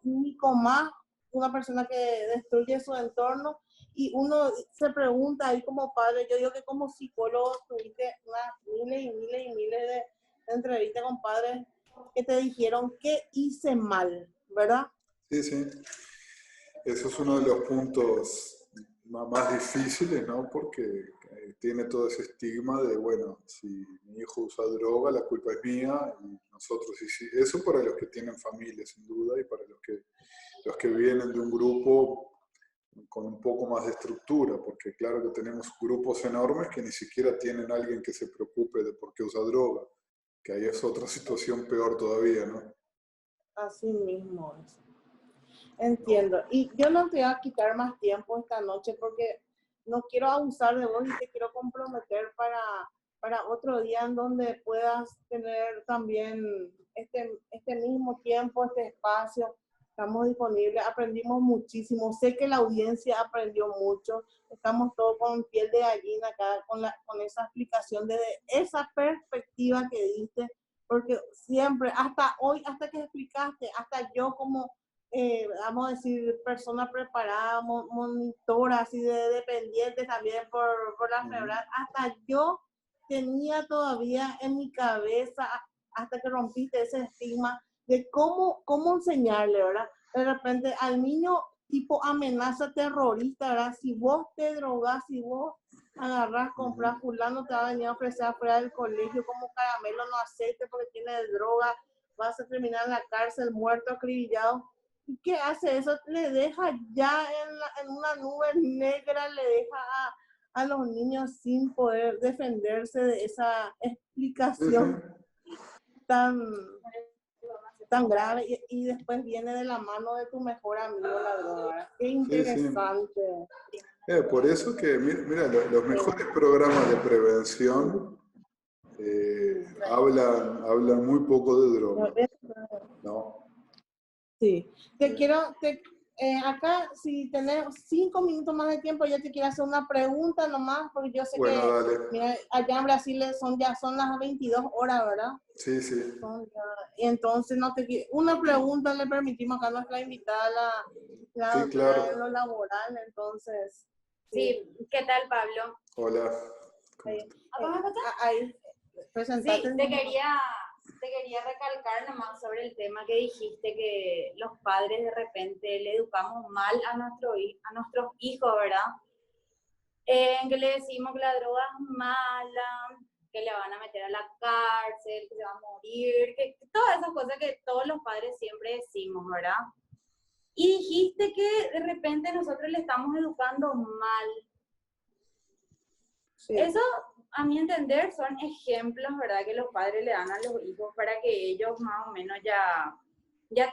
Speaker 1: ni con más, una persona que destruye su entorno. Y uno se pregunta ahí como padre, yo digo que como psicólogo tuviste miles y miles y miles de entrevistas con padres que te dijeron qué hice mal, ¿verdad?
Speaker 3: Sí, sí. Eso es uno de los puntos más difíciles, ¿no? Porque tiene todo ese estigma de, bueno, si mi hijo usa droga, la culpa es mía, y nosotros, y sí. Eso para los que tienen familia, sin duda, y para los que vienen de un grupo con un poco más de estructura, porque claro que tenemos grupos enormes que ni siquiera tienen a alguien que se preocupe de por qué usa droga, que ahí es otra situación peor todavía, ¿no?
Speaker 1: Así mismo es. Entiendo. Y yo no te voy a quitar más tiempo esta noche, porque no quiero abusar de vos, y te quiero comprometer para otro día en donde puedas tener también este mismo tiempo, este espacio. Estamos disponibles, aprendimos muchísimo, sé que la audiencia aprendió mucho, estamos todos con piel de gallina acá con esa explicación desde esa perspectiva que diste, porque siempre, hasta hoy, hasta que explicaste, hasta yo como vamos a decir, persona preparada, monitora, así de dependientes también por la enfermedad. Hasta yo tenía todavía en mi cabeza, hasta que rompiste ese estigma, de cómo enseñarle, ¿verdad? De repente al niño tipo amenaza terrorista, ¿verdad? Si vos te drogás, si vos agarrás, compras, fulano te va a venir a ofrecer afuera del colegio como caramelo, no acepte porque tiene droga, vas a terminar en la cárcel, muerto, acribillado. ¿Y qué hace eso? Le deja ya en una nube negra, le deja a los niños sin poder defenderse de esa explicación tan grave y después viene de la mano de tu mejor amigo la droga. Qué interesante.
Speaker 3: Por eso que, mira, los mejores programas de prevención hablan muy poco de droga, ¿no?
Speaker 1: Sí. Acá, si tenés 5 minutos más de tiempo, yo te quiero hacer una pregunta nomás, porque yo sé que
Speaker 3: dale.
Speaker 1: Mira, allá en Brasil ya son las 22 horas, ¿verdad?
Speaker 3: Sí.
Speaker 1: Y entonces, una pregunta le permitimos acá a nuestra invitada,
Speaker 3: Sí, claro.
Speaker 1: en lo laboral, entonces.
Speaker 2: Sí, ¿qué tal, Pablo?
Speaker 3: Hola.
Speaker 1: Ahí, presentate.
Speaker 2: Sí, te quería recalcar nomás sobre el tema que dijiste, que los padres de repente le educamos mal a nuestros hijos, ¿verdad? En que le decimos que la droga es mala, que le van a meter a la cárcel, que se va a morir, que todas esas cosas que todos los padres siempre decimos, ¿verdad? Y dijiste que de repente nosotros le estamos educando mal. Sí. Eso, a mi entender, son ejemplos, ¿verdad?, que los padres le dan a los hijos para que ellos más o menos ya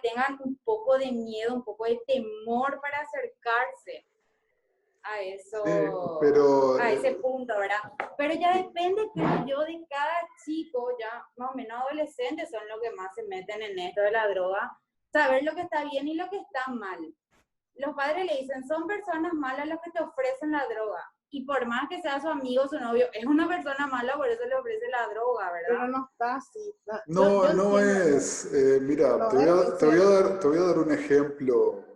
Speaker 2: tengan un poco de miedo, un poco de temor para acercarse a eso, a ese punto, ¿verdad? Pero ya depende, creo yo, de cada chico, ya más o menos adolescentes son los que más se meten en esto de la droga, saber lo que está bien y lo que está mal. Los padres le dicen, son personas malas los que te ofrecen la droga. Y por más que sea su amigo, su novio, es una persona mala, por eso le ofrece la droga, ¿verdad?
Speaker 1: Pero no está así.
Speaker 3: No es. Mira, te voy a dar un ejemplo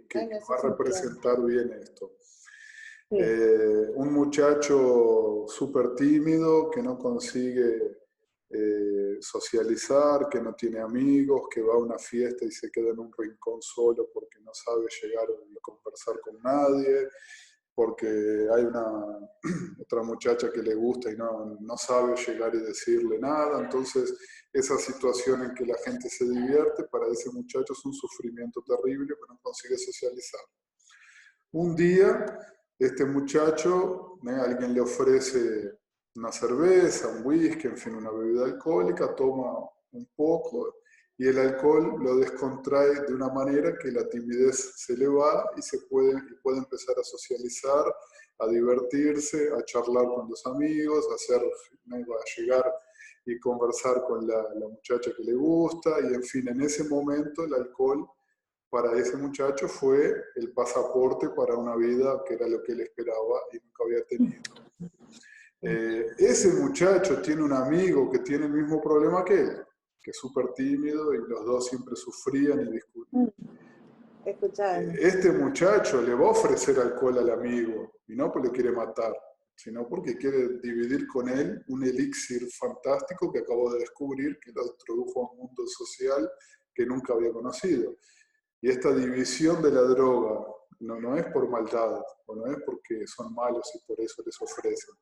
Speaker 3: que va a representar bien esto. Sí. Un muchacho súper tímido que no consigue socializar, que no tiene amigos, que va a una fiesta y se queda en un rincón solo porque no sabe llegar y conversar con nadie, porque hay otra muchacha que le gusta y no sabe llegar y decirle nada. Entonces, esa situación en que la gente se divierte, para ese muchacho es un sufrimiento terrible que no consigue socializar. Un día, este muchacho, alguien le ofrece una cerveza, un whisky, en fin, una bebida alcohólica, toma un poco y el alcohol lo descontrae de una manera que la timidez se le va y puede empezar a socializar, a divertirse, a charlar con los amigos, a llegar y conversar con la muchacha que le gusta, y en fin, en ese momento el alcohol para ese muchacho fue el pasaporte para una vida que era lo que él esperaba y nunca había tenido. Ese muchacho tiene un amigo que tiene el mismo problema que él, que es súper tímido y los dos siempre sufrían y discutían. Este muchacho le va a ofrecer alcohol al amigo, y no porque le quiere matar, sino porque quiere dividir con él un elixir fantástico que acabó de descubrir, que lo introdujo a un mundo social que nunca había conocido. Y esta división de la droga no es por maldad, o no es porque son malos y por eso les ofrecen.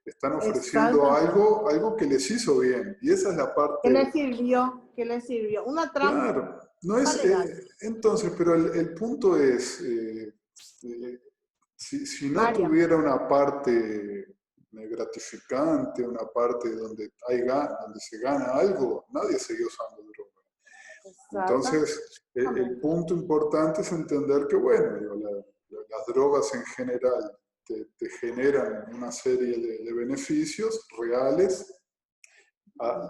Speaker 3: Están ofreciendo algo que les hizo bien, y esa es la parte...
Speaker 1: ¿Qué les sirvió? ¿Qué les sirvió? Una trampa.
Speaker 3: Claro, no es... entonces, pero el punto es, si no tuviera una parte gratificante, una parte donde se gana algo, nadie seguía usando droga. Entonces, el punto importante es entender que, bueno, las drogas en general te generan una serie de beneficios reales,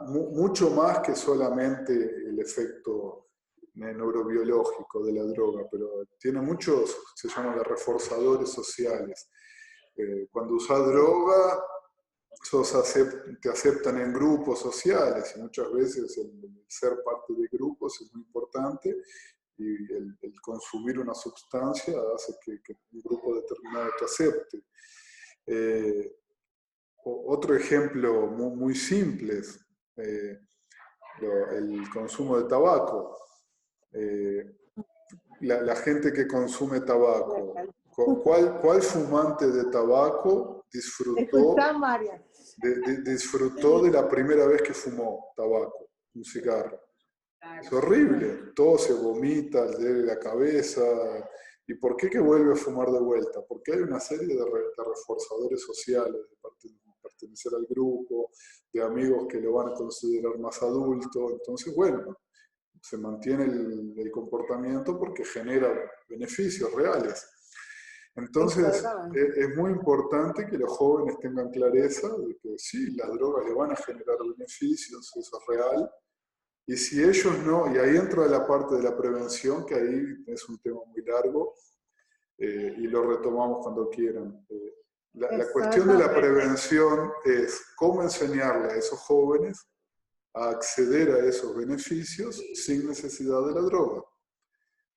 Speaker 3: mucho más que solamente el efecto neurobiológico de la droga, pero tiene muchos, se llaman reforzadores sociales. Cuando usas droga, te aceptan en grupos sociales, y muchas veces el ser parte de grupos es muy importante, y el consumir una sustancia hace que un grupo determinado te acepte. Otro ejemplo muy, muy simple es el consumo de tabaco. La gente que consume tabaco, ¿cuál fumante de tabaco disfrutó de la primera vez que fumó tabaco, un cigarro? Es horrible, todo se vomita, le duele la cabeza. ¿Y por qué que vuelve a fumar de vuelta? Porque hay una serie de reforzadores sociales, de pertenecer al grupo, de amigos que lo van a considerar más adulto. Entonces, bueno, se mantiene el comportamiento porque genera beneficios reales. Entonces, es muy importante que los jóvenes tengan clareza de que sí, las drogas le van a generar beneficios, eso es real. Y si ellos no, y ahí entra la parte de la prevención, que ahí es un tema muy largo, y lo retomamos cuando quieran. La cuestión de la prevención es cómo enseñarle a esos jóvenes a acceder a esos beneficios sin necesidad de la droga.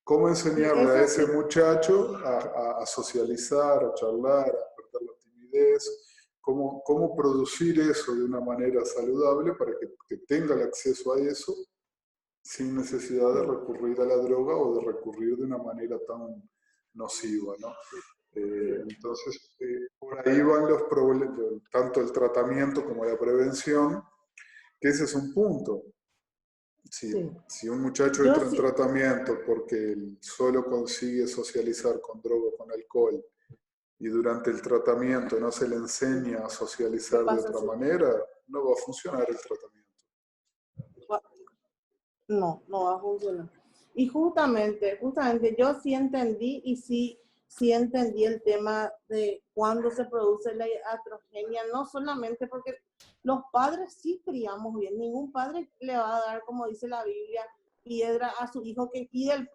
Speaker 3: Cómo enseñarle a ese muchacho a socializar, a charlar, a perder la timidez, cómo producir eso de una manera saludable para que tenga el acceso a eso sin necesidad de recurrir a la droga o de recurrir de una manera tan nociva, ¿no? Entonces, por ahí van los problemas, tanto el tratamiento como la prevención, que ese es un punto. Si un muchacho entra en tratamiento porque él solo consigue socializar con droga o con alcohol y durante el tratamiento no se le enseña a socializar de otra manera, no va a funcionar el tratamiento.
Speaker 1: No va a funcionar. Y justamente yo sí entendí y sí entendí el tema de cuándo se produce la iatrogenia, no solamente porque los padres sí criamos bien, ningún padre le va a dar, como dice la Biblia, piedra a su hijo que pide el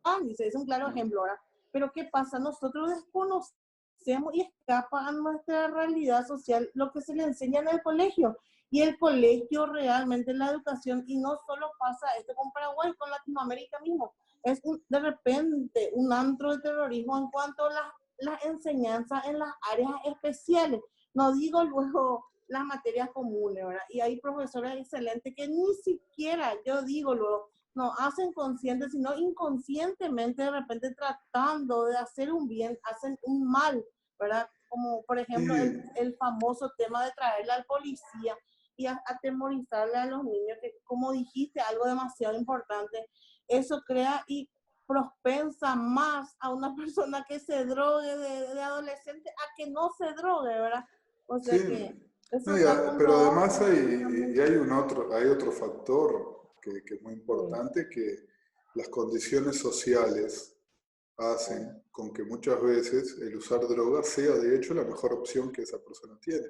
Speaker 1: pan, dice, es un claro ejemplo ahora. Pero ¿qué pasa? Nosotros desconocemos y escapa a nuestra realidad social lo que se le enseña en el colegio. Y el colegio realmente, la educación, y no solo pasa esto con Paraguay, con Latinoamérica mismo, es de repente un antro de terrorismo en cuanto a las enseñanzas en las áreas especiales. No digo luego las materias comunes, ¿verdad? Y hay profesores excelentes que ni siquiera, yo digo luego, no hacen conscientes, sino inconscientemente de repente tratando de hacer un bien, hacen un mal, ¿verdad? Como por ejemplo el famoso tema de traerle al policía y atemorizarle a los niños, que como dijiste, algo demasiado importante, eso crea y propensa más a una persona que se drogue de adolescente a que no se drogue, ¿verdad? O sea que eso
Speaker 3: pero además hay otro factor que es muy importante, que las condiciones sociales hacen con que muchas veces el usar drogas sea de hecho la mejor opción que esa persona tiene.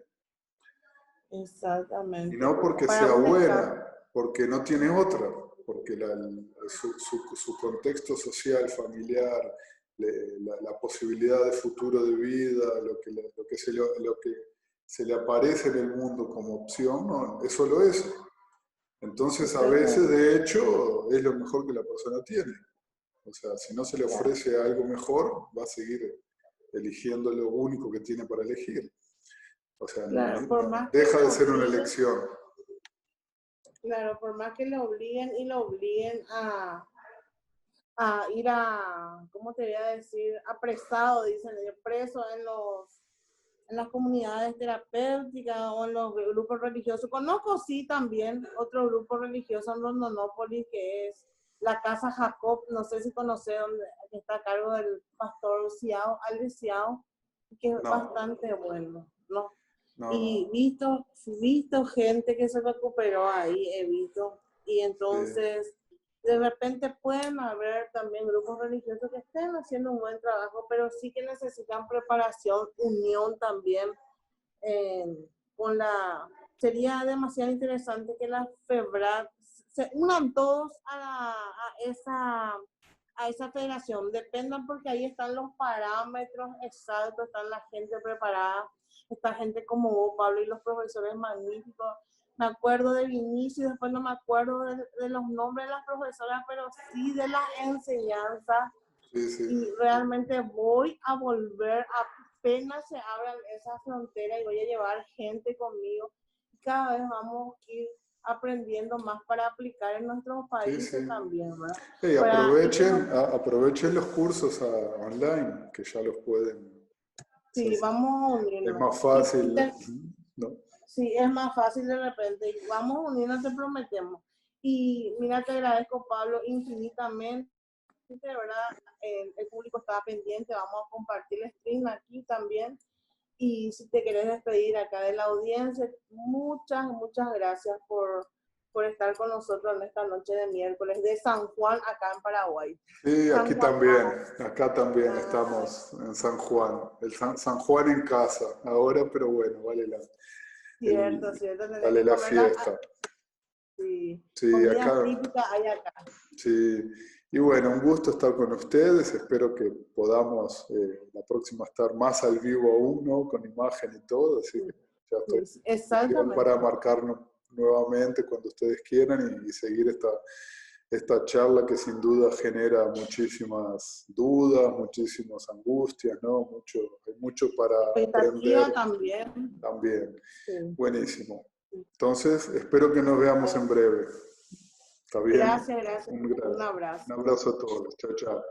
Speaker 1: Exactamente.
Speaker 3: Y no porque sea buena, porque no tiene otra, porque su contexto social, familiar, la posibilidad de futuro de vida, lo que se le aparece en el mundo como opción, no, es solo eso. Entonces a veces de hecho es lo mejor que la persona tiene. O sea, si no se le ofrece algo mejor, va a seguir eligiendo lo único que tiene para elegir. O sea, deja de ser una elección.
Speaker 1: Claro, por más que lo obliguen a ir a, ¿cómo te voy a decir? Apresado, dicen ellos, preso en las comunidades terapéuticas o en los grupos religiosos. Conozco sí también otro grupo religioso en Rondonópolis que es la Casa Jacob, no sé si conoce, donde está a cargo del pastor Alciao, que es bastante bueno, ¿no? Y visto gente que se recuperó ahí, he visto, y entonces de repente pueden haber también grupos religiosos que estén haciendo un buen trabajo, pero sí que necesitan preparación, unión también. Sería demasiado interesante que la FEBRAT se unan todos a esa federación, dependan porque ahí están los parámetros exactos, están la gente preparada, está gente como vos, Pablo, y los profesores magníficos, me acuerdo de Vinicio, después no me acuerdo de los nombres de las profesoras, pero sí de las enseñanzas.
Speaker 3: Sí, sí.
Speaker 1: Y realmente voy a volver, apenas se abran esas fronteras y voy a llevar gente conmigo. Cada vez vamos a ir aprendiendo más para aplicar en nuestros países
Speaker 3: Sí, sí.
Speaker 1: también, ¿verdad?
Speaker 3: Y aprovechen los cursos online, que ya los pueden.
Speaker 1: Sí, vamos a unirnos.
Speaker 3: Es más fácil, ¿no?
Speaker 1: Sí, es más fácil de repente. Y vamos a unirnos, te prometemos. Y mira, te agradezco, Pablo, infinitamente, ¿verdad? El público estaba pendiente, vamos a compartir el stream aquí también. Y si te querés despedir acá de la audiencia, muchas gracias por estar con nosotros en esta noche de miércoles de San Juan, acá en Paraguay.
Speaker 3: Sí,
Speaker 1: San
Speaker 3: aquí
Speaker 1: Juan,
Speaker 3: también, acá también estamos en San Juan, San Juan en casa ahora, pero bueno, vale
Speaker 1: Cierto.
Speaker 3: vale la fiesta.
Speaker 1: Sí,
Speaker 3: Sí,
Speaker 1: comida
Speaker 3: acá,
Speaker 1: típica hay acá.
Speaker 3: sí. Y bueno, un gusto estar con ustedes, espero que podamos la próxima estar más al vivo aún, ¿no? Con imagen y todo, así que ya estoy
Speaker 1: Exactamente.
Speaker 3: para marcarnos nuevamente cuando ustedes quieran y seguir esta charla que sin duda genera muchísimas dudas, muchísimas angustias, ¿no? Hay mucho para
Speaker 1: Expectativa
Speaker 3: aprender también.
Speaker 1: Sí.
Speaker 3: Buenísimo. Entonces, espero que nos veamos en breve. ¿Está bien?
Speaker 1: Gracias. Un abrazo.
Speaker 3: Un abrazo a todos. Chao, chao.